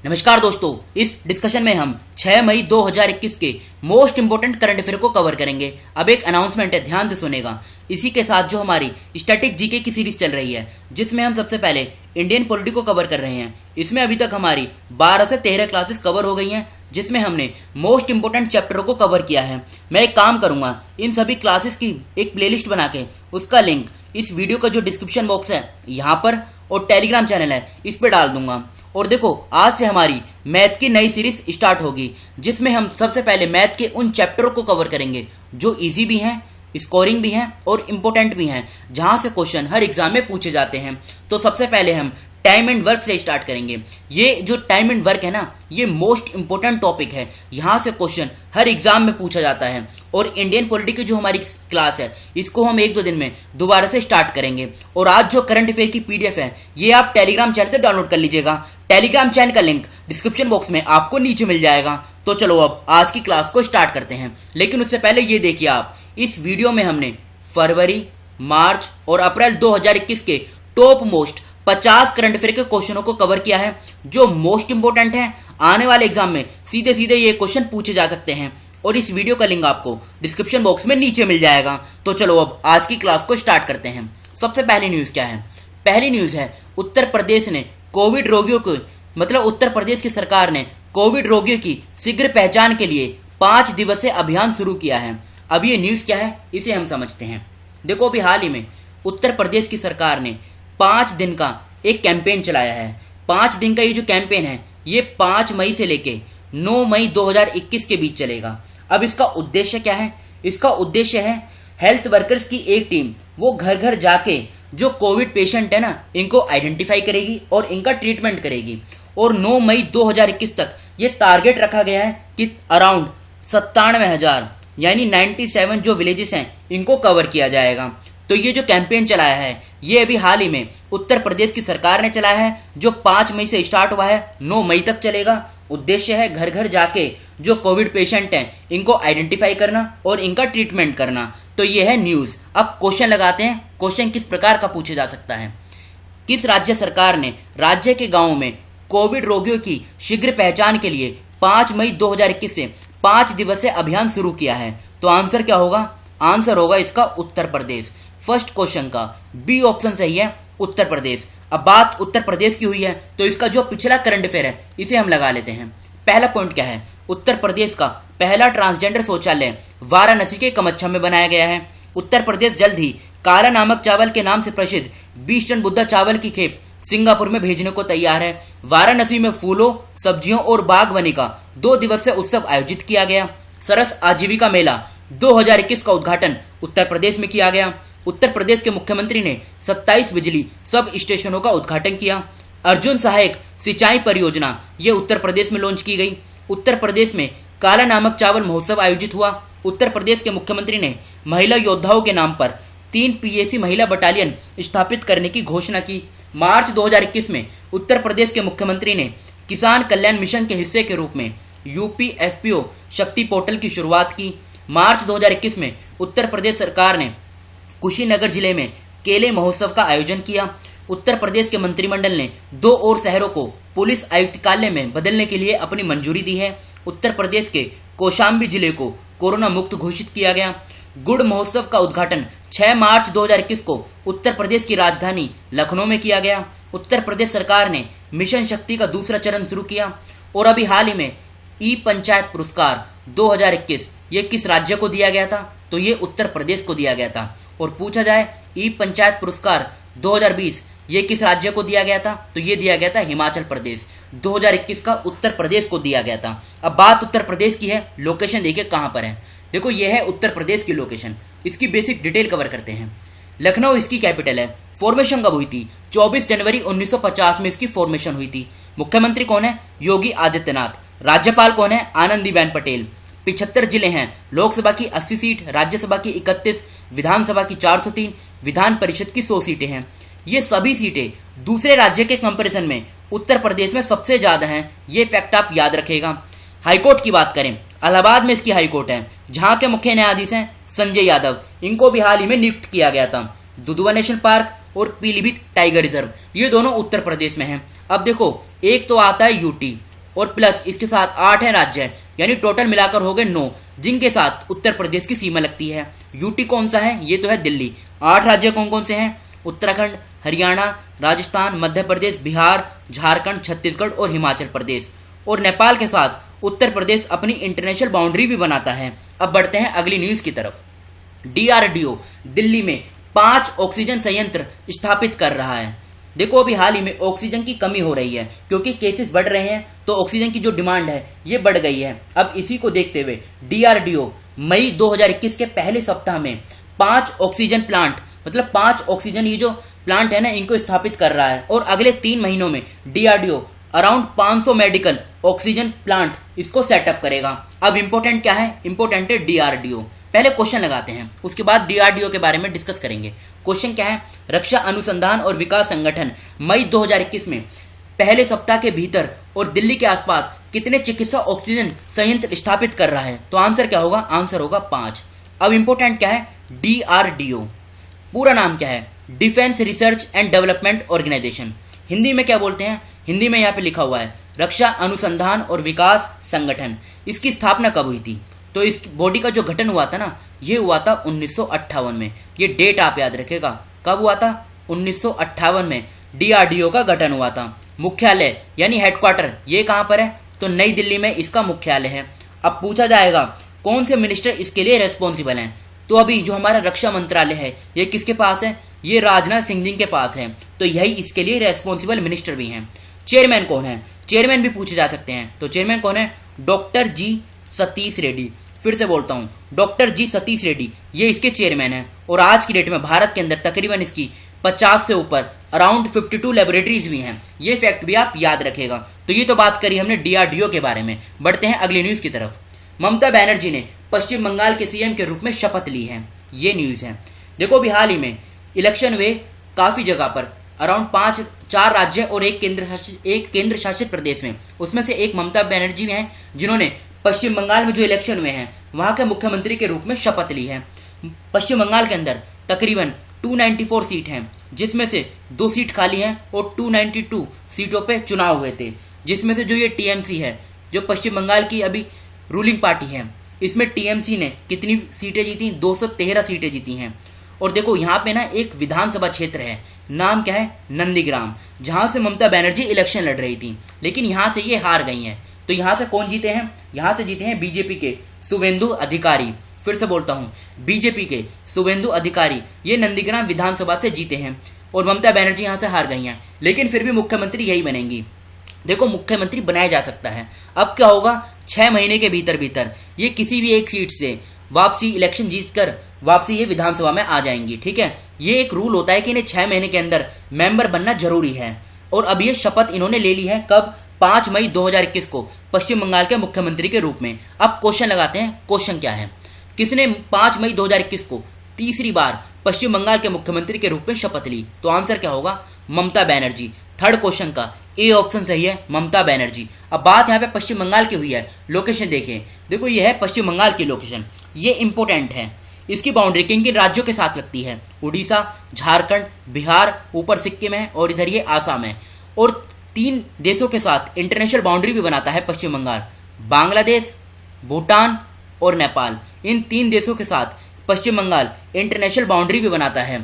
नमस्कार दोस्तों, इस डिस्कशन में हम 6 मई 2021 के मोस्ट इंपोर्टेंट करंट अफेयर को कवर करेंगे। अब एक अनाउंसमेंट है, ध्यान से सुनेगा। इसी के साथ जो हमारी स्टैटिक जीके की सीरीज चल रही है, जिसमें हम सबसे पहले इंडियन पॉलिटी को कवर कर रहे हैं। इसमें अभी तक हमारी 12 से 13 क्लासेस कवर हो गई हैं, जिसमें हमने मोस्ट इंपोर्टेंट चैप्टरों को कवर किया है। मैं एक काम करूंगा, इन सभी क्लासेस की एक प्लेलिस्ट बना के उसका लिंक इस वीडियो का जो डिस्क्रिप्शन बॉक्स है यहाँ पर और टेलीग्राम चैनल है इस पर डाल दूंगा। और देखो, आज से हमारी मैथ की नई सीरीज स्टार्ट होगी, जिसमें हम सबसे पहले मैथ के उन चैप्टरों को कवर करेंगे जो इजी भी हैं, स्कोरिंग भी हैं और इम्पोर्टेंट भी हैं, जहां से क्वेश्चन हर एग्जाम में पूछे जाते हैं। तो सबसे पहले हम टाइम एंड वर्क से स्टार्ट करेंगे। ये जो टाइम एंड वर्क है ना, ये मोस्ट इंपोर्टेंट टॉपिक है। यहाँ से क्वेश्चन हर एग्जाम में पूछा जाता है। और इंडियन पॉलिटी की जो हमारी क्लास है, इसको हम 1-2 दिन में दोबारा से स्टार्ट करेंगे। और आज जो करंट अफेयर की पीडीएफ है, ये आप टेलीग्राम चैनल से डाउनलोड कर लीजिएगा। टेलीग्राम चैनल का लिंक डिस्क्रिप्शन बॉक्स में आपको नीचे मिल जाएगा। तो चलो अब आज की क्लास को स्टार्ट करते हैं। लेकिन उससे पहले ये देखिए, आप इस वीडियो में हमने फरवरी, मार्च और अप्रैल 2021 के टॉप मोस्ट 50 करंट अफेयर के क्वेश्चनों को कवर किया है, जो मोस्ट इंपोर्टेंट है। आने वाले एग्जाम में सीधे सीधे ये क्वेश्चन पूछे जा सकते हैं। और इस वीडियो का लिंक आपको डिस्क्रिप्शन बॉक्स में नीचे मिल जाएगा। तो चलो अब आज की क्लास को स्टार्ट करते हैं। सबसे पहली न्यूज क्या है? पहली न्यूज है, उत्तर प्रदेश ने कोविड रोगियों को उत्तर प्रदेश की सरकार ने कोविड रोगियों की शीघ्र पहचान के लिए 5 दिवसीय अभियान शुरू किया है। अब ये न्यूज क्या है, इसे हम समझते हैं। देखो, अभी हाल ही में उत्तर प्रदेश की सरकार ने 5 दिन का एक कैंपेन चलाया है। 5 दिन का ये जो कैंपेन है, ये 5 मई से लेके 9 मई 2021 के बीच चलेगा। अब इसका उद्देश्य क्या है? इसका उद्देश्य है हेल्थ वर्कर्स की एक टीम, वो घर घर जाके जो कोविड पेशेंट है ना, इनको आइडेंटिफाई करेगी और इनका ट्रीटमेंट करेगी। और 9 मई 2021 तक ये टारगेट रखा गया है कि अराउंड 97,000 यानी 97 जो विलेजेस हैं, इनको कवर किया जाएगा। तो ये जो कैंपेन चलाया है, ये अभी हाल ही में उत्तर प्रदेश की सरकार ने चलाया है, जो 5 मई से स्टार्ट हुआ है, 9 मई तक चलेगा। उद्देश्य है घर घर जाके जो कोविड पेशेंट हैं, इनको आइडेंटिफाई करना और इनका ट्रीटमेंट करना। तो ये है न्यूज़। अब क्वेश्चन लगाते हैं। क्वेश्चन किस प्रकार का पूछा जा सकता है? किस राज्य सरकार ने राज्य के गांवों में कोविड रोगियों की शीघ्र पहचान के लिए 5 मई 2021 से 5 दिवसीय अभियान शुरू किया है? तो आंसर क्या होगा? आंसर होगा इसका उत्तर प्रदेश। फर्स्ट क्वेश्चन का बी ऑप्शन सही है, उत्तर प्रदेश। अब बात उत्तर प्रदेश की हुई है, तो इसका जो पिछला करंट अफेयर है, इसे हम लगा लेते हैं। पहला पॉइंट क्या है? उत्तर प्रदेश का पहला ट्रांसजेंडर शौचालय वाराणसी के कमच्छा में बनाया गया है। उत्तर प्रदेश जल्द ही काला नामक चावल के नाम से प्रसिद्ध 20 टन बुद्धा चावल की खेप सिंगापुर में भेजने को तैयार है। वाराणसी में फूलों, सब्जियों और बागवानी का 2 दिवसीय उत्सव आयोजित किया गया। सरस आजीविका मेला 2021 का उद्घाटन उत्तर प्रदेश में किया गया। उत्तर प्रदेश के मुख्यमंत्री ने 27 बिजली सब स्टेशनों का उद्घाटन किया। अर्जुन सहायक सिंचाई परियोजना ये उत्तर प्रदेश में लॉन्च की गई। उत्तर प्रदेश में काला नामक चावल महोत्सव आयोजित हुआ। उत्तर प्रदेश के मुख्यमंत्री ने महिला योद्धाओं के नाम पर 3 पीएसी महिला बटालियन स्थापित करने की घोषणा की। मार्च 2021 में उत्तर प्रदेश के मुख्यमंत्री ने किसान कल्याण मिशन के हिस्से के रूप में यूपीएफपीओ शक्ति पोर्टल की शुरुआत की। मार्च 2021 में उत्तर प्रदेश सरकार ने कुशीनगर जिले में केले महोत्सव का आयोजन किया। उत्तर प्रदेश के मंत्रिमंडल ने 2 और शहरों को पुलिस आयुक्तालय में बदलने के लिए अपनी मंजूरी दी है। उत्तर प्रदेश के कौशाम्बी जिले को कोरोना मुक्त घोषित किया गया। गुड़ महोत्सव का उद्घाटन 6 मार्च 2021 को उत्तर प्रदेश की राजधानी लखनऊ में किया गया। उत्तर प्रदेश सरकार ने मिशन शक्ति का दूसरा चरण शुरू किया। और अभी हाल ही में ई पंचायत पुरस्कार 2021 ये किस राज्य को दिया गया था? तो ये उत्तर प्रदेश को दिया गया था। और पूछा जाए ई पंचायत पुरस्कार 2020 ये किस राज्य को दिया गया था? तो ये दिया गया था हिमाचल प्रदेश। 2021 का उत्तर प्रदेश को दिया गया था। अब बात उत्तर प्रदेश की है। लोकेशन देखिए कहाँ पर है। देखो, ये है उत्तर प्रदेश की लोकेशन। इसकी बेसिक डिटेल कवर करते हैं। लखनऊ इसकी कैपिटल है। फॉर्मेशन कब हुई थी? 24 जनवरी 1950 में इसकी फॉर्मेशन हुई थी। मुख्यमंत्री कौन है? योगी आदित्यनाथ। राज्यपाल कौन है? आनंदीबेन पटेल। 75 जिले हैं। लोकसभा की 80 सीट, राज्यसभा की 31, विधानसभा की 403, विधान परिषद की 100 सीटें हैं। ये सभी सीटें दूसरे राज्य के कंपैरिजन में उत्तर प्रदेश में सबसे ज्यादा हैं। ये फैक्ट आप याद रखेगा। हाईकोर्ट की बात करें, इलाहाबाद में इसकी हाईकोर्ट है, जहां के मुख्य न्यायाधीश हैं संजय यादव। इनको भी हाल ही में नियुक्त किया गया था। दुधवा नेशनल पार्क और पीलीभीत टाइगर रिजर्व, ये दोनों उत्तर प्रदेश में हैं। अब देखो, एक तो आता है यूटी और प्लस इसके साथ 8 है राज्य, यानी टोटल मिलाकर हो गए 9, जिनके साथ उत्तर प्रदेश की सीमा लगती है। यूटी कौन सा है? ये तो है दिल्ली। 8 राज्य कौन कौन से हैं? उत्तराखंड, हरियाणा, राजस्थान, मध्य प्रदेश, बिहार, झारखंड, छत्तीसगढ़ और हिमाचल प्रदेश। और नेपाल के साथ उत्तर प्रदेश अपनी इंटरनेशनल बाउंड्री भी बनाता है। अब बढ़ते हैं अगली न्यूज की तरफ। डीआरडीओ दिल्ली में 5 ऑक्सीजन संयंत्र स्थापित कर रहा है। देखो अभी हाल ही में ऑक्सीजन की कमी हो रही है, क्योंकि केसेस बढ़ रहे हैं तो ऑक्सीजन की जो डिमांड है ये बढ़ गई है। अब इसी को देखते हुए डीआरडीओ मई 2021 के पहले सप्ताह में 5 ऑक्सीजन प्लांट, मतलब 5 ऑक्सीजन ये जो प्लांट है ना, इनको स्थापित कर रहा है। और अगले 3 महीनों में DRDO around 500 medical oxygen plant इसको सेटअप करेगा। अब इंपॉर्टेंट क्या है? इंपॉर्टेंट है डीआरडीओ। पहले क्वेश्चन लगाते हैं, उसके बाद डीआरडीओ के बारे में डिस्कस करेंगे। क्वेश्चन क्या है? रक्षा अनुसंधान और विकास संगठन मई 2021 में पहले सप्ताह के भीतर और दिल्ली के आसपास कितने चिकित्सा ऑक्सीजन संयंत्र स्थापित कर रहा है? तो आंसर क्या होगा? आंसर होगा 5। अब इंपॉर्टेंट क्या है? डीआरडीओ पूरा नाम क्या है? Defence research and development organisation. Hindi में क्या बोलते हैं? हिंदी में यहाँ पे लिखा हुआ है रक्षा अनुसंधान और विकास संगठन। इसकी स्थापना कब हुई थी? तो इस बॉडी का जो गठन हुआ था ना, ये हुआ था 1958 में। ये डेट आप याद रखेगा, कब हुआ था? 1958 में डीआरडीओ का गठन हुआ था। मुख्यालय यानी हेडक्वार्टर ये कहाँ पर है? तो नई दिल्ली में इसका मुख्यालय है। अब पूछा जाएगा कौन से मिनिस्टर इसके लिए रेस्पॉन्सिबल हैं? तो अभी जो हमारा रक्षा मंत्रालय है ये किसके पास है? ये राजनाथ सिंह जी के पास है, तो यही इसके लिए रेस्पॉन्सिबल मिनिस्टर भी हैं। चेयरमैन कौन है? चेयरमैन भी पूछे जा सकते हैं, तो चेयरमैन कौन है? डॉक्टर जी सतीश रेड्डी। फिर से बोलता हूँ, डॉक्टर जी सतीश रेड्डी ये इसके चेयरमैन हैं। और आज की डेट में भारत के अंदर तकरीबन इसकी 50 से ऊपर अराउंड 52 लेबोरेटरीज भी हैं। ये फैक्ट भी आप याद रखेगा। तो ये तो बात करी हमने डीआरडीओ के बारे में। बढ़ते हैं अगली न्यूज़ की तरफ। ममता बनर्जी ने पश्चिम बंगाल के सीएम के रूप में शपथ ली है। ये न्यूज़ है। देखो अभी हाल ही में इलेक्शन हुए काफ़ी जगह पर, अराउंड 4 राज्य और एक केंद्र शासित प्रदेश में। उसमें से एक ममता बनर्जी हैं, जिन्होंने पश्चिम बंगाल में जो इलेक्शन हुए हैं वहां के मुख्यमंत्री के रूप में शपथ ली है। पश्चिम बंगाल के अंदर तकरीबन 294 सीट हैं, जिसमें से 2 सीट खाली हैं और 292 सीटों पे चुनाव हुए थे। जिसमें से जो ये टीएमसी है, जो पश्चिम बंगाल की अभी रूलिंग पार्टी है, इसमें टीएमसी ने कितनी सीटें जीती? 213 सीटें जीती हैं। और देखो यहाँ पे ना एक विधानसभा क्षेत्र है, नाम क्या है? नंदीग्राम, जहाँ से ममता बनर्जी इलेक्शन लड़ रही थी, लेकिन यहाँ से ये हार गई हैं। तो यहाँ से कौन जीते हैं? यहाँ से जीते हैं बीजेपी के शुवेंदु अधिकारी। फिर से बोलता हूँ, बीजेपी के शुवेंदु अधिकारी ये नंदीग्राम विधानसभा से जीते हैं और ममता बनर्जी यहाँ से हार गई हैं, लेकिन फिर भी मुख्यमंत्री यही बनेंगी। देखो मुख्यमंत्री बनाया जा सकता है। अब क्या होगा? 6 महीने के भीतर भीतर ये किसी भी एक सीट से वापसी इलेक्शन जीतकर वापसी ये विधानसभा में आ जाएंगी। ठीक है, ये एक रूल होता है कि इन्हें 6 महीने के अंदर मेंबर बनना जरूरी है। और अब ये शपथ इन्होंने ले ली है कब? 5 मई 2021 को पश्चिम बंगाल के मुख्यमंत्री के रूप में। अब क्वेश्चन लगाते हैं। क्वेश्चन क्या है? किसने 5 मई 2021 को तीसरी बार पश्चिम बंगाल के मुख्यमंत्री के रूप में शपथ ली? तो आंसर क्या होगा? ममता बनर्जी। थर्ड क्वेश्चन का ए ऑप्शन सही है, ममता बनर्जी। अब बात यहाँ पे पश्चिम बंगाल की हुई है। लोकेशन देखें, देखो ये है पश्चिम बंगाल की लोकेशन। ये इंपॉर्टेंट है। इसकी बाउंड्री किन किन राज्यों के साथ लगती है? उड़ीसा, झारखंड, बिहार, ऊपर सिक्किम है और इधर ये आसाम है। और 3 देशों के साथ इंटरनेशनल बाउंड्री भी बनाता है पश्चिम बंगाल, बांग्लादेश, भूटान और नेपाल। इन 3 देशों के साथ पश्चिम बंगाल इंटरनेशनल बाउंड्री भी बनाता है।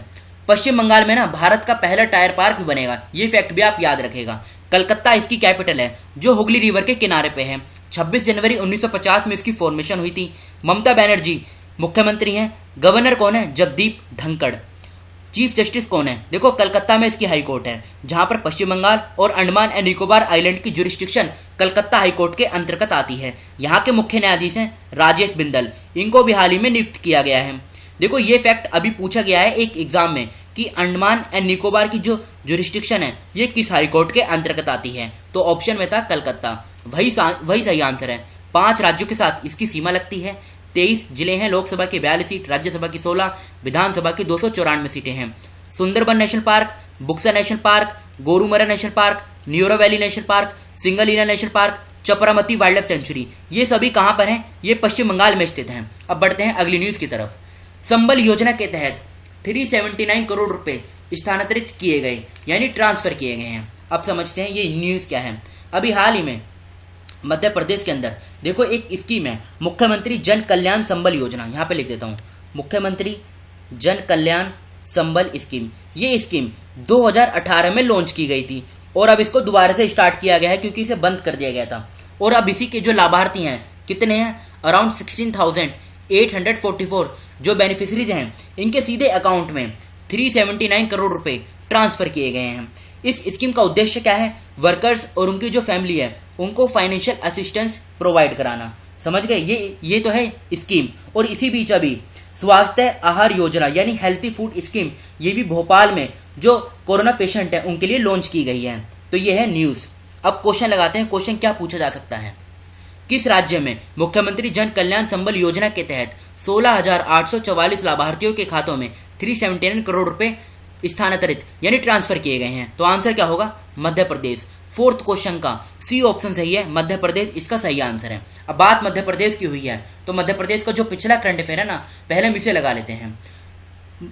पश्चिम बंगाल में ना भारत का पहला टायर पार्क भी बनेगा। ये फैक्ट भी आप याद रखेगा। कलकत्ता इसकी कैपिटल है, जो हुगली रिवर के किनारे पे है। 26 जनवरी 1950 में इसकी फॉर्मेशन हुई थी। ममता बनर्जी मुख्यमंत्री हैं। गवर्नर कौन है? जगदीप धनखड़। चीफ जस्टिस कौन है? देखो कलकत्ता में इसकी हाई कोर्ट है, जहां पर पश्चिम बंगाल और अंडमान एंड निकोबार आइलैंड की जुरिस्डिक्शन कलकत्ता हाई कोर्ट के अंतर्गत आती है। यहाँ के मुख्य न्यायाधीश हैं राजेश बिंदल। इनको भी हाल ही में नियुक्त किया गया है। देखो ये फैक्ट अभी पूछा गया है एक एग्जाम में कि अंडमान एंड निकोबार की जो जुरिस्डिक्शन है ये किस हाई कोर्ट के अंतर्गत आती है? तो ऑप्शन में था कलकत्ता। वही सही आंसर है। 5 राज्यों के साथ इसकी सीमा लगती है। 23 जिले हैं, लोकसभा की 42 सीट, राज्यसभा की 16, विधानसभा की 294 सीटें हैं। Sundarban national park, Buxa national park, Gorumara national park, Neora valley national park, Singalila national park, Chapramari wildlife sanctuary, ये सभी कहाँ पर हैं? ये पश्चिम बंगाल में स्थित हैं। अब बढ़ते हैं अगली न्यूज़ की तरफ। संबल योजना के तहत 379 करोड़ रुपए स्थानांतरित किए गए, यानी ट्रांसफर किए गए हैं। अब समझते हैं ये न्यूज़ क्या है। अभी हाल ही में मध्य प्रदेश के अंदर देखो एक स्कीम है मुख्यमंत्री जन कल्याण संबल योजना, यहाँ पे लिख देता हूँ मुख्यमंत्री जन कल्याण संबल स्कीम। ये स्कीम 2018 में लॉन्च की गई थी और अब इसको दोबारा से स्टार्ट किया गया है क्योंकि इसे बंद कर दिया गया था। और अब इसी के जो लाभार्थी हैं कितने हैं, अराउंड 16,844 जो बेनिफिशरीज हैं, इनके सीधे अकाउंट में 379 करोड़ रुपए ट्रांसफर किए गए हैं। इस स्कीम का उद्देश्य क्या है, वर्कर्स और उनकी जो फैमिली है उनको फाइनेंशियल असिस्टेंस प्रोवाइड कराना। समझ गए, ये तो है स्कीम। और इसी बीच अभी स्वास्थ्य आहार योजना यानी हेल्थी फूड स्कीम, ये भी भोपाल में जो कोरोना पेशेंट है उनके लिए लॉन्च की गई है। तो ये है न्यूज़। अब क्वेश्चन लगाते हैं, क्वेश्चन क्या पूछा जा सकता है, किस राज्य में मुख्यमंत्री जन कल्याण संबल योजना के तहत 16,844 लाभार्थियों के खातों में 379 करोड़ रुपए स्थानांतरित यानी ट्रांसफर किए गए हैं। तो आंसर क्या होगा, मध्य प्रदेश। फोर्थ क्वेश्चन का सी ऑप्शन सही है, मध्य प्रदेश इसका सही आंसर है। अब बात मध्य प्रदेश की हुई है तो मध्य प्रदेश का जो पिछला करंट अफेयर है ना, पहले हम इसे लगा लेते हैं।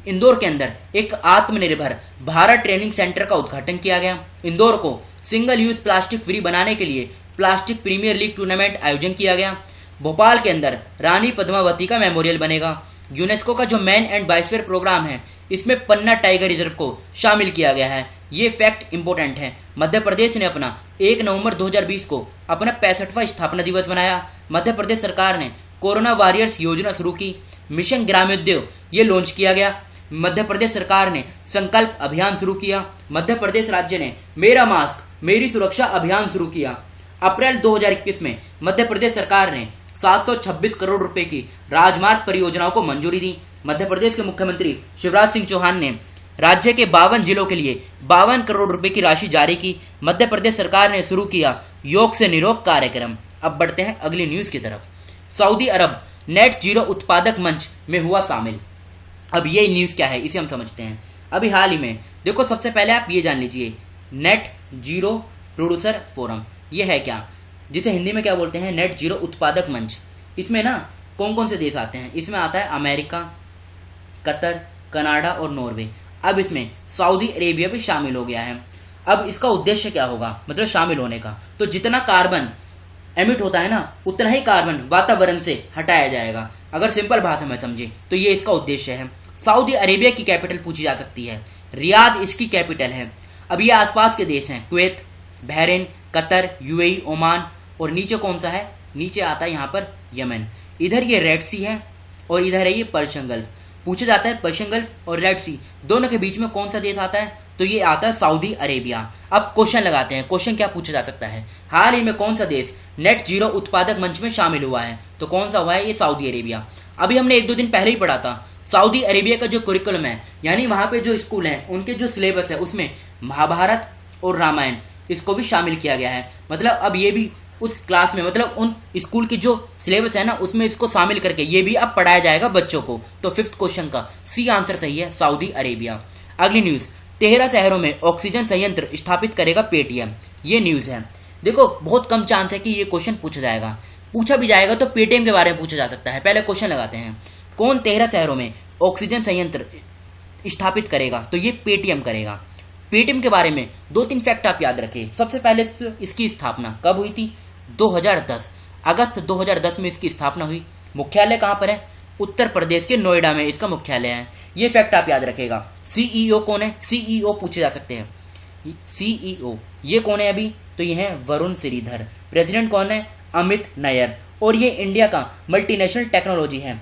इंदौर के अंदर एक आत्मनिर्भर भारत ट्रेनिंग सेंटर का उद्घाटन किया गया। इंदौर को सिंगल यूज प्लास्टिक फ्री बनाने के लिए प्लास्टिक प्रीमियर लीग टूर्नामेंट आयोजन किया गया। भोपाल के अंदर रानी पद्मावती का मेमोरियल बनेगा। यूनेस्को का जो मैन एंड बायोस्फीयर प्रोग्राम है इसमें पन्ना टाइगर रिजर्व को शामिल किया गया है। ये फैक्ट इंपॉर्टेंट है। मध्य प्रदेश ने अपना 1 नवंबर 2020 को अपना 65वां स्थापना दिवस मनाया। मध्य प्रदेश सरकार ने कोरोना वॉरियर्स योजना शुरू की। मिशन ग्रामोद्योग ये लॉन्च किया गया। मध्य प्रदेश सरकार ने संकल्प अभियान शुरू किया। मध्य प्रदेश राज्य ने मेरा मास्क मेरी सुरक्षा अभियान शुरू किया। अप्रैल 2021 में मध्य प्रदेश सरकार ने 726 करोड़ रुपए की राजमार्ग परियोजनाओं को मंजूरी दी। मध्य प्रदेश के मुख्यमंत्री शिवराज सिंह चौहान ने राज्य के 52 जिलों के लिए 52 करोड़ रुपए की राशि जारी की। मध्य प्रदेश सरकार ने शुरू किया योग से निरोग कार्यक्रम। अब बढ़ते हैं अगली न्यूज की तरफ। सऊदी अरब नेट जीरो उत्पादक मंच में हुआ शामिल। अब ये न्यूज क्या है इसे हम समझते हैं। अभी हाल ही में देखो, सबसे पहले आप ये जान लीजिए नेट जीरो प्रोड्यूसर फोरम ये है क्या, जिसे हिंदी में क्या बोलते हैं, नेट जीरो उत्पादक मंच। इसमें ना कौन कौन से देश आते हैं, इसमें आता है अमेरिका, कतर, कनाडा और नॉर्वे। अब इसमें सऊदी अरेबिया भी शामिल हो गया है। अब इसका उद्देश्य क्या होगा, मतलब शामिल होने का, तो जितना कार्बन एमिट होता है ना उतना ही कार्बन वातावरण से हटाया जाएगा। अगर सिंपल भाषा में समझे तो ये इसका उद्देश्य है। सऊदी अरेबिया की कैपिटल पूछी जा सकती है, रियाद इसकी कैपिटल है। अब ये आसपास के देश हैं, Kuwait, Bahrain, Qatar, UAE, Oman और नीचे कौन सा है, नीचे आता है यहाँ पर यमन। इधर ये रेड सी है और इधर है ये पर्शियन गल्फ। पूछा जाता है पर्शियन गल्फ और रेड सी दोनों के बीच में कौन सा देश आता है, तो ये आता है सऊदी अरेबिया। अब क्वेश्चन लगाते हैं, क्वेश्चन क्या पूछा जा सकता है, हाल ही में कौन सा देश नेट जीरो उत्पादक मंच में शामिल हुआ है, तो कौन सा हुआ है, ये सऊदी अरेबिया। अभी हमने 1-2 दिन पहले ही पढ़ा था, सऊदी अरेबिया का जो कुरिकुलम है यानी वहाँ पे जो स्कूल हैं उनके जो सिलेबस है उसमें महाभारत और रामायण इसको भी शामिल किया गया है। मतलब अब ये भी उस क्लास में, मतलब उन स्कूल की जो सिलेबस है ना उसमें इसको शामिल करके ये भी अब पढ़ाया जाएगा बच्चों को। तो 5th क्वेश्चन का सी आंसर सही है, सऊदी अरेबिया। अगली न्यूज़, 13 शहरों में ऑक्सीजन संयंत्र स्थापित करेगा पेटीएम। ये न्यूज़ है। देखो बहुत कम चांस है कि ये क्वेश्चन पूछा जाएगा, पूछा भी जाएगा तो पेटीएम के बारे में पूछा जा सकता है। पहले क्वेश्चन लगाते हैं, कौन 13 शहरों में ऑक्सीजन संयंत्र स्थापित करेगा, तो ये पेटीएम करेगा। पेटीएम के बारे में 2-3 फैक्ट आप याद रखें। सबसे पहले इसकी स्थापना कब हुई थी, 2010 अगस्त 2010 में इसकी स्थापना हुई। मुख्यालय कहाँ पर है, उत्तर प्रदेश के नोएडा में इसका मुख्यालय है। ये फैक्ट आप याद रखेगा। सीईओ कौन है, सीईओ पूछे जा सकते हैं। सीईओ ये कौन है अभी, तो ये है वरुण श्रीधर। प्रेसिडेंट कौन है, अमित नायर। और ये इंडिया का मल्टीनेशनल टेक्नोलॉजी है,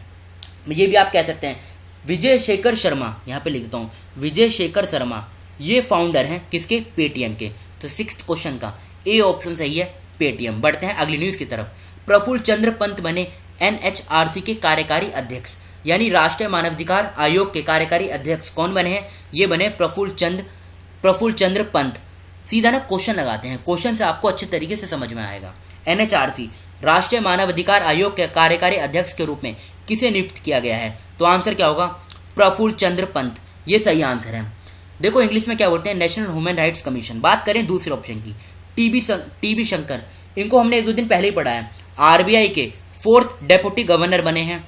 ये भी आप कह सकते हैं। विजय शेखर शर्मा, यहाँ पे लिख देता हूँ, विजय शेखर शर्मा ये फाउंडर हैं किसके, पेटीएम के। तो 6th क्वेश्चन का ए ऑप्शन सही है, पेटीएम। बढ़ते हैं अगली न्यूज़ की तरफ। प्रफुल्ल चंद्र पंत बने एनएचआरसी के कार्यकारी अध्यक्ष, यानी राष्ट्रीय मानवाधिकार आयोग के कार्यकारी अध्यक्ष कौन बने हैं, ये बने प्रफुल्ल चंद्र पंत। सीधा ना क्वेश्चन लगाते हैं, क्वेश्चन से आपको अच्छे तरीके से समझ में आएगा। एनएचआरसी राष्ट्रीय मानवाधिकार आयोग के कार्यकारी अध्यक्ष के रूप में किसे नियुक्त किया गया है, तो आंसर क्या होगा, प्रफुल्ल चंद्र पंत। ये सही आंसर है। देखो इंग्लिश में क्या बोलते हैं, नेशनल ह्यूमन राइट्स कमीशन। बात करें दूसरे ऑप्शन की, टीबी शंकर, इनको हमने 1-2 दिन पहले ही पढ़ा है। आरबीआई के 4th डेप्यूटी गवर्नर बने हैं।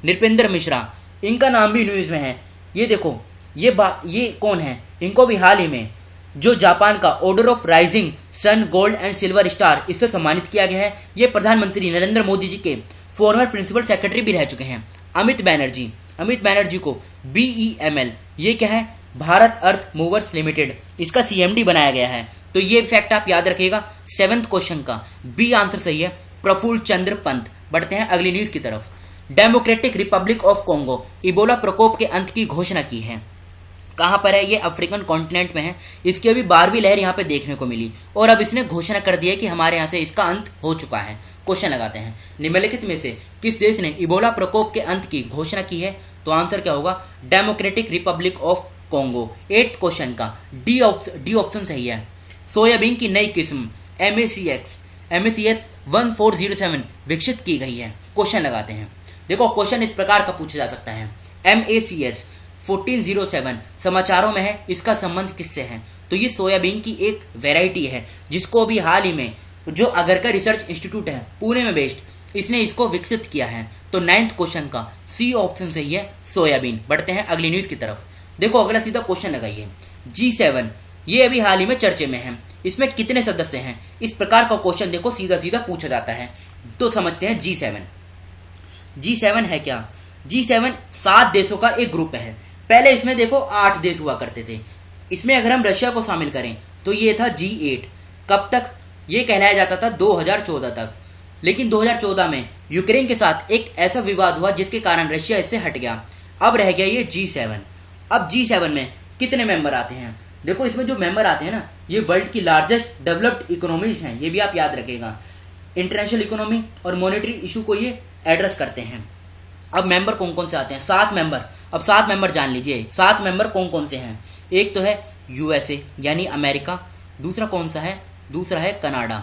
नृपेंद्र मिश्रा, इनका नाम भी न्यूज़ में है। ये देखो ये कौन है, इनको भी हाल ही में जो जापान का order of rising sun gold and silver star इससे सम्मानित किया गया है। ये प्रधानमंत्री नरेंद्र मोदी जी के फॉर्मर प्रिंसिपल सेक्रेटरी भी रह चुके हैं। अमित बैनर्जी को BEML, ये क्या है, भारत अर्थ मूवर्स लिमिटेड, इसका CMD बनाया गया है। तो ये फैक्ट आप याद रखिएगा। 7th क्वेश्चन का बी आंसर सही है, प्रफुल्ल चंद्र पंत। बढ़ते हैं अगली न्यूज की तरफ। Democratic Republic of Congo Ebola प्रकोप के अंत की घोषणा की है। कहाँ पर है? ये अफ्रीकन कॉन्टिनेंट में है। इसकी अभी 12वीं लहर यहाँ पे देखने को मिली और अब इसने घोषणा कर दी है कि हमारे यहाँ से इसका अंत हो चुका है। क्वेश्चन लगाते हैं, निम्नलिखित में से किस देश ने इबोला प्रकोप के अंत की घोषणा की है? तो आंसर क्या होगा? Democratic Republic of Congo. 8th question का डी ऑप्शन सही है। सोयाबीन की नई किस्म MACS 1407 विकसित की गई है। क्वेश्चन लगाते हैं। देखो क्वेश्चन इस प्रकार का पूछा जा सकता है, MACS 1407 समाचारों में है, इसका संबंध किससे है? तो ये सोयाबीन की एक वैरायटी है जिसको अभी हाल ही में जो अगरकर रिसर्च इंस्टीट्यूट है पुणे में बेस्ड, इसने इसको विकसित किया है। तो 9th क्वेश्चन का सी ऑप्शन सही है, सोयाबीन। बढ़ते हैं अगली न्यूज की तरफ। देखो अगला सीधा क्वेश्चन लगाइए। G7 ये अभी हाल ही में चर्चे में है, इसमें कितने सदस्य हैं? इस प्रकार का क्वेश्चन देखो सीधा सीधा पूछा जाता है। तो समझते हैं G7 है क्या? G7 7 देशों का एक ग्रुप है। पहले इसमें देखो 8 देश हुआ करते थे। इसमें अगर हम रशिया को शामिल करें तो ये था G8। कब तक? ये कहलाया जाता था 2014 तक। लेकिन 2014 में यूक्रेन के साथ एक ऐसा विवाद हुआ जिसके कारण रशिया इससे हट गया। अब रह गया ये G7। अब G7 में कितने मेंबर आते हैं? देखो इसमें जो मेंबर आते हैं ना, ये वर्ल्ड की लार्जेस्ट डेवलप्ड इकोनॉमीज हैं, ये भी आप याद रखिएगा। इंटरनेशनल इकोनॉमी और मॉनेटरी इशू को ये एड्रेस करते हैं। अब मेंबर कौन कौन से आते हैं? 7 मेंबर। अब 7 मेंबर जान लीजिए। 7 मेंबर कौन कौन से हैं? एक तो है USA यानी अमेरिका, दूसरा कौन सा है? दूसरा है कनाडा।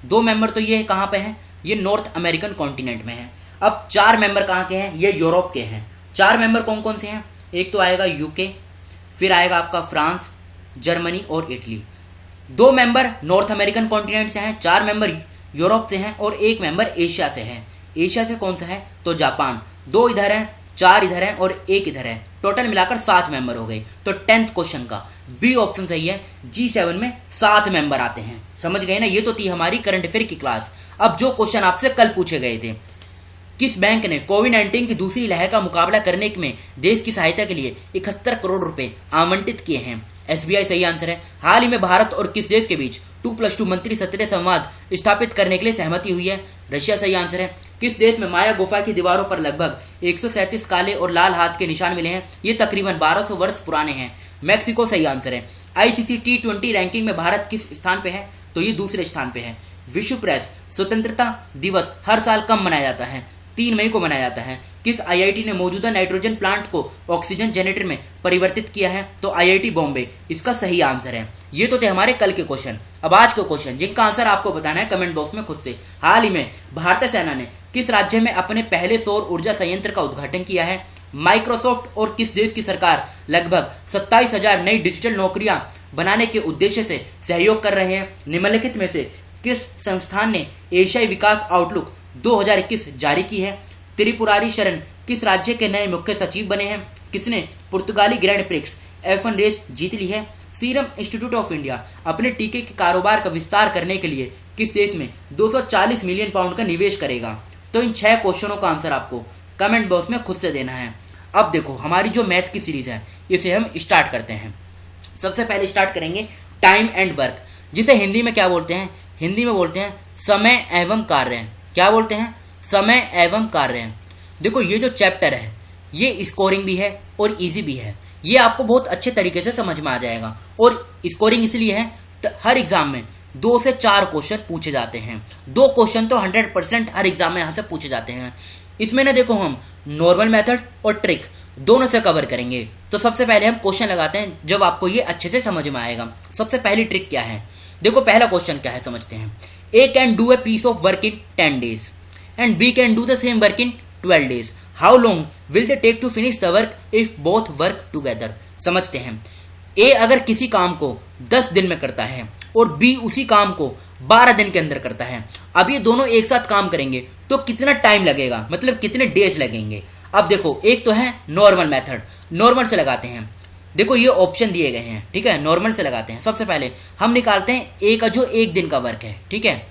2 मेंबर तो ये कहाँ पे हैं? ये नॉर्थ अमेरिकन कॉन्टिनेंट में है। अब 4 मेंबर कहाँ के हैं? ये यूरोप के हैं। 4 मेंबर कौन कौन से हैं? एक तो आएगा UK, फिर आएगा आपका फ्रांस, जर्मनी और Italy. 2 member north American continent से हैं, 4 मेंबर यूरोप से हैं और 1 मेंबर एशिया से है। एशिया से कौन सा है? तो जापान। 2 इधर हैं, 4 इधर हैं और 1 इधर है। टोटल मिलाकर 7 मेंबर हो गए। तो 10th क्वेश्चन का बी ऑप्शन सही है। G7 में 7 मेंबर आते हैं। समझ गए ना? ये तो थी हमारी करंट अफेयर की क्लास। अब जो क्वेश्चन आपसे कल पूछे गए थे, किस बैंक ने कोविड-19 की दूसरी लहर का मुकाबला करने में देश की सहायता के लिए 71 करोड़ रुपए आवंटित किए हैं? SBI सही आंसर है। हाल ही में भारत और किस देश के बीच 2+2 मंत्री स्तरीय संवाद स्थापित करने के लिए सहमति हुई है? रशिया सही आंसर है। किस देश में माया गुफा की दीवारों पर लगभग 137 काले और लाल हाथ के निशान मिले हैं? ये तकरीबन 1200 वर्ष पुराने हैं। मैक्सिको सही आंसर है। ICC T20 रैंकिंग में भारत किस स्थान पे है? तो ये दूसरे स्थान पे है। विश्व प्रेस स्वतंत्रता दिवस हर साल कब मनाया जाता है? 3 मई को मनाया जाता है। किस IIT ने मौजूदा नाइट्रोजन प्लांट को ऑक्सीजन जनरेटर में परिवर्तित किया है? तो IIT बॉम्बे इसका सही आंसर है। ये तो थे हमारे कल के क्वेश्चन। अब आज के क्वेश्चन जिनका आंसर आपको बताना है कमेंट बॉक्स में खुद से। हाल ही में भारतीय सेना ने किस राज्य में अपने पहले सौर ऊर्जा संयंत्र का उद्घाटन किया है? माइक्रोसॉफ्ट और किस देश की सरकार लगभग 27,000 नई डिजिटल नौकरियां बनाने के उद्देश्य से सहयोग कर रहे हैं? निम्नलिखित में से किस संस्थान ने एशियाई विकास आउटलुक 2021 जारी की है? त्रिपुरारी शरण किस राज्य के नए मुख्य सचिव बने हैं? किसने पुर्तगाली ग्रैंड प्रिक्स F1 रेस जीत ली है? सीरम इंस्टीट्यूट ऑफ इंडिया अपने टीके के कारोबार का विस्तार करने के लिए किस देश में 240 मिलियन पाउंड का निवेश करेगा? तो इन 6 क्वेश्चनों का आंसर आपको कमेंट बॉक्स में खुद से देना है। अब देखो हमारी जो मैथ की सीरीज है इसे हम स्टार्ट करते हैं। सबसे पहले स्टार्ट करेंगे टाइम एंड वर्क, जिसे हिंदी में क्या बोलते हैं? हिंदी में बोलते हैं समय एवं कार्य। क्या बोलते हैं? समय एवं कार्य। देखो ये जो चैप्टर है ये स्कोरिंग भी है और इजी भी है। ये आपको बहुत अच्छे तरीके से समझ में आ जाएगा। और स्कोरिंग इसलिए है हर एग्जाम में 2 से 4 क्वेश्चन पूछे जाते हैं। 2 क्वेश्चन तो 100% हर एग्जाम में यहाँ से पूछे जाते हैं। इसमें ना देखो हम नॉर्मल मेथड और ट्रिक दोनों से कवर करेंगे। तो सबसे पहले हम क्वेश्चन लगाते हैं जब आपको ये अच्छे से समझ में आएगा। सबसे पहली ट्रिक क्या है? देखो पहला क्वेश्चन क्या है समझते हैं। A can do a piece of work in 10 days and B can do the same work in 12 days. How long will they take to finish the work if both work together? समझते हैं। A अगर किसी काम को 10 दिन में करता है और B उसी काम को 12 दिन के अंदर करता है, अब ये दोनों एक साथ काम करेंगे तो कितना टाइम लगेगा, मतलब कितने डेज लगेंगे? अब देखो एक तो है नॉर्मल मेथड, नॉर्मल से लगाते हैं। देखो ये ऑप्शन दिए गए हैं, ठीक है। नॉर्मल से लगाते हैं। सबसे पहले हम निकालते हैं ए का जो एक दिन का वर्क है, ठीक है।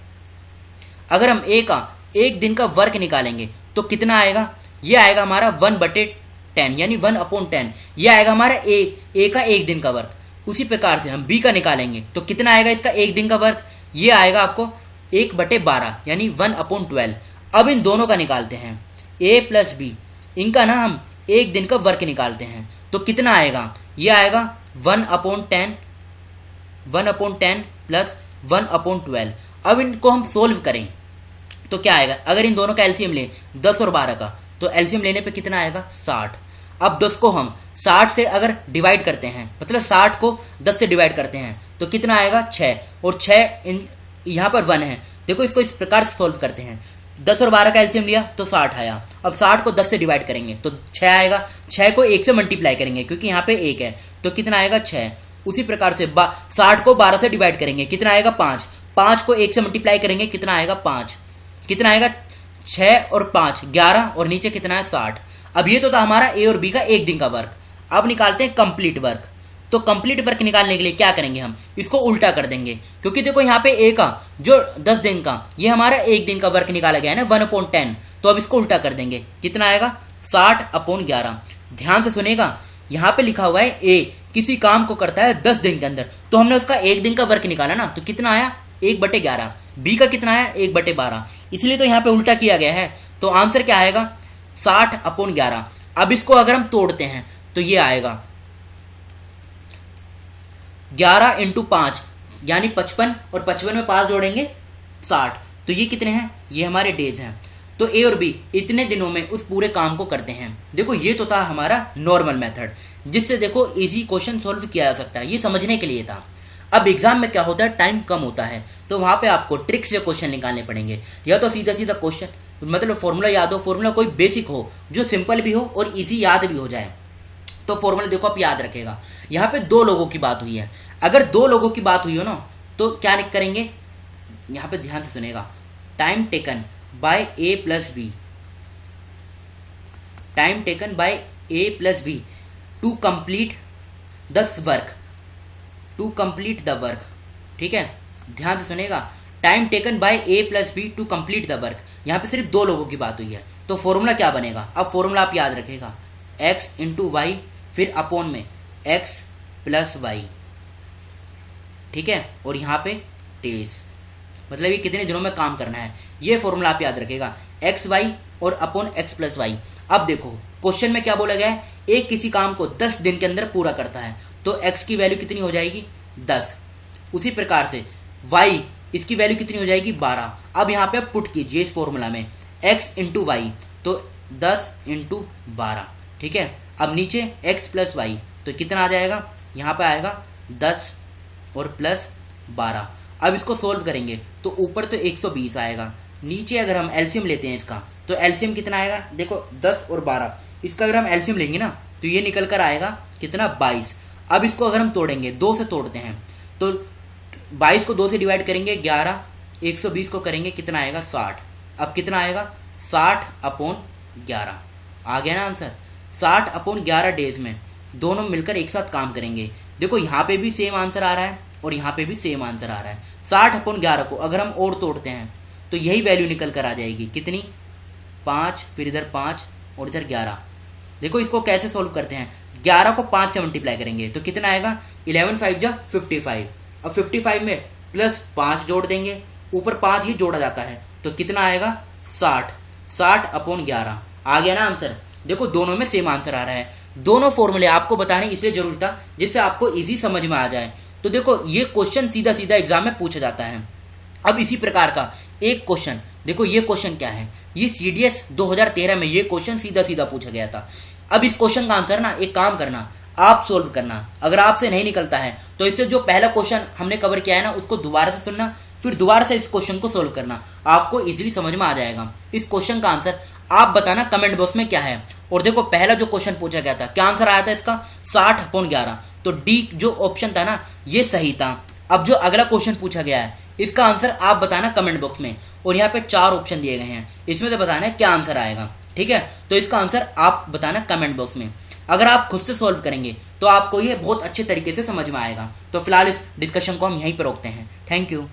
अगर हम ए का एक दिन का वर्क निकालेंगे तो कितना आएगा, ये आएगा हमारा 1/10 यानी 1/10। ये आएगा हमारा ए का एक दिन का वर्क। उसी प्रकार से हम बी का निकालेंगे तो कितना आएगा इसका एक दिन का वर्क, ये आएगा आपको 1/12 यानी 1/12। अब इन दोनों का निकालते हैं, ए प्लस बी, इनका ना हम एक दिन का वर्क निकालते हैं तो कितना आएगा, ये आएगा 1/10 प्लस 1/12। अब इनको हम सोल्व करें तो क्या आएगा, अगर इन दोनों का एलसीएम लें 10 और 12 का, तो एलसीएम लेने पे कितना आएगा 60। अब 10 को हम 60 से अगर डिवाइड करते हैं, मतलब 60 को 10 से डिवाइड करते हैं तो कितना आएगा 6, और 6 यहाँ पर 1 है। देखो इसको इस प्रकार से सोल्व करते हैं, 10 और 12 का एलसीएम लिया तो 60 आया। अब 60 को 10 से डिवाइड करेंगे तो 6 आएगा, 6 को 1 से मल्टीप्लाई करेंगे क्योंकि यहाँ पे 1 है तो कितना आएगा 6। उसी प्रकार से 60 को 12 से डिवाइड करेंगे, कितना आएगा 5, 5 को 1 से मल्टीप्लाई करेंगे, कितना आएगा 5, कितना आएगा 6 और 5 11, और नीचे कितना है 60। अब ये तो था हमारा ए और बी का एक दिन का वर्क। अब निकालते हैं कंप्लीट वर्क। तो कंप्लीट वर्क निकालने के लिए क्या करेंगे, हम इसको उल्टा कर देंगे, क्योंकि देखो यहाँ पे ए का जो 10 दिन का, ये हमारा एक दिन का वर्क निकाला गया है ना 1/10, तो अब इसको उल्टा कर देंगे, कितना आएगा 60/11। ध्यान से सुनेगा, यहाँ पे लिखा हुआ है ए किसी काम को करता है 10 दिन के अंदर, तो हमने उसका एक दिन का वर्क निकाला ना, तो कितना आया 1/11। बी का कितना आया 1/12, इसलिए तो यहाँ पे उल्टा किया गया है। तो आंसर क्या आएगा 60/11। अब इसको अगर हम तोड़ते हैं तो ये आएगा 11 × 5 यानी 55, और 55 में 5 जोड़ेंगे 60, तो ये कितने हैं, ये हमारे डेज हैं। तो ए और बी इतने दिनों में उस पूरे काम को करते हैं। देखो ये तो था हमारा नॉर्मल मेथड, जिससे देखो इजी क्वेश्चन सॉल्व किया जा सकता है, ये समझने के लिए था। अब एग्जाम में क्या होता है, टाइम कम होता है, तो वहां पे आपको ट्रिक से क्वेश्चन निकालने पड़ेंगे, या तो सीधा सीधा क्वेश्चन, मतलब फॉर्मूला याद हो, फॉर्मूला कोई बेसिक हो जो सिंपल भी हो और इजी याद भी हो जाए। तो फॉर्मूला देखो आप याद रखेगा। यहाँ पे 2 लोगों की बात हुई है, अगर 2 लोगों की बात हुई हो ना तो क्या करेंगे, यहाँ पे ध्यान से सुनेगा, time taken by A plus B, time taken by A plus B to complete the work, to complete the work, ठीक है। ध्यान से सुनेगा, time taken by A plus B to complete the work. यहाँ पे सिर्फ 2 लोगों की बात हुई है, तो फॉर्मूला क्या बनेगा, अब फॉर्मूला आप याद रखेगा, x × y फिर अपॉन में x + y, ठीक है, और यहाँ पे डेज, मतलब ये कितने दिनों में काम करना है, ये फॉर्मूला आप याद रखेगा, x y और अपॉन x + y। अब देखो क्वेश्चन में क्या बोला गया है, एक किसी काम को 10 दिन के अंदर पूरा करता है, तो x की वैल्यू कितनी हो जाएगी 10। उसी प्रकार से y इसकी वैल्यू कितनी हो जाएगी 12। अब यहाँ पे पुट कीजिए इस फॉर्मूला में x × y, तो 10 × 12, ठीक है। अब नीचे x + y, तो कितना आ जाएगा, यहाँ पे आएगा 10 और प्लस 12। अब इसको सोल्व करेंगे तो ऊपर तो 120 आएगा, नीचे अगर हम एलसीएम लेते हैं इसका तो एलसीएम कितना आएगा, देखो 10 और 12, इसका अगर हम एलसीएम लेंगे ना तो ये निकल कर आएगा कितना 22। अब इसको अगर हम तोड़ेंगे, 2 से तोड़ते हैं तो 22 को 2 से डिवाइड करेंगे 11, 120 को करेंगे कितना आएगा 60। अब कितना आएगा 60/11 आ गया ना आंसर। 60/11 डेज में दोनों मिलकर एक साथ काम करेंगे। देखो यहाँ पे भी सेम आंसर आ रहा है और यहाँ पे भी सेम आंसर आ रहा है। 60/11 को अगर हम और तोड़ते हैं तो यही वैल्यू निकल कर आ जाएगी, कितनी 5, फिर इधर 5 और इधर 11। देखो इसको कैसे सोल्व करते हैं, 11 को 5 से मल्टीप्लाई करेंगे तो कितना आएगा 11 × 5 = 55। अब 55 में प्लस 5 जोड़ देंगे, ऊपर 5 ही जोड़ा जाता है तो कितना आएगा 60। 60/11 आ गया ना आंसर। देखो दोनों में सेम आंसर आ रहा है। दोनों फॉर्मूले आपको बताने इसलिए जरूरी था जिससे आपको इजी समझ में आ जाए। तो देखो ये क्वेश्चन सीधा सीधा एग्जाम में पूछा जाता है। अब इसी प्रकार का एक क्वेश्चन, देखो ये क्वेश्चन क्या है, ये CDS 2013 में ये क्वेश्चन सीधा सीधा पूछा गया था। अब इस क्वेश्चन का आंसर ना एक काम करना, आप सोल्व करना। अगर आपसे नहीं निकलता है तो इससे जो पहला क्वेश्चन हमने कवर किया है ना उसको दोबारा से सुनना, फिर दोबारा से इस क्वेश्चन को सोल्व करना, आपको इजीली समझ में आ जाएगा। इस क्वेश्चन का आंसर आप बताना कमेंट बॉक्स में क्या है। और देखो पहला जो क्वेश्चन पूछा गया था, क्या आंसर आया था इसका 60/11, तो डी जो ऑप्शन था ना ये सही था। अब जो अगला क्वेश्चन पूछा गया है इसका आंसर आप बताना कमेंट बॉक्स में, और यहाँ पे 4 ऑप्शन दिए गए हैं, इसमें से बताना है क्या आंसर आएगा, ठीक है। तो इसका आंसर आप बताना कमेंट बॉक्स में। अगर आप खुद से सॉल्व करेंगे तो आपको ये बहुत अच्छे तरीके से समझ में आएगा। तो फिलहाल इस डिस्कशन को हम यहीं पर रोकते हैं। Thank you.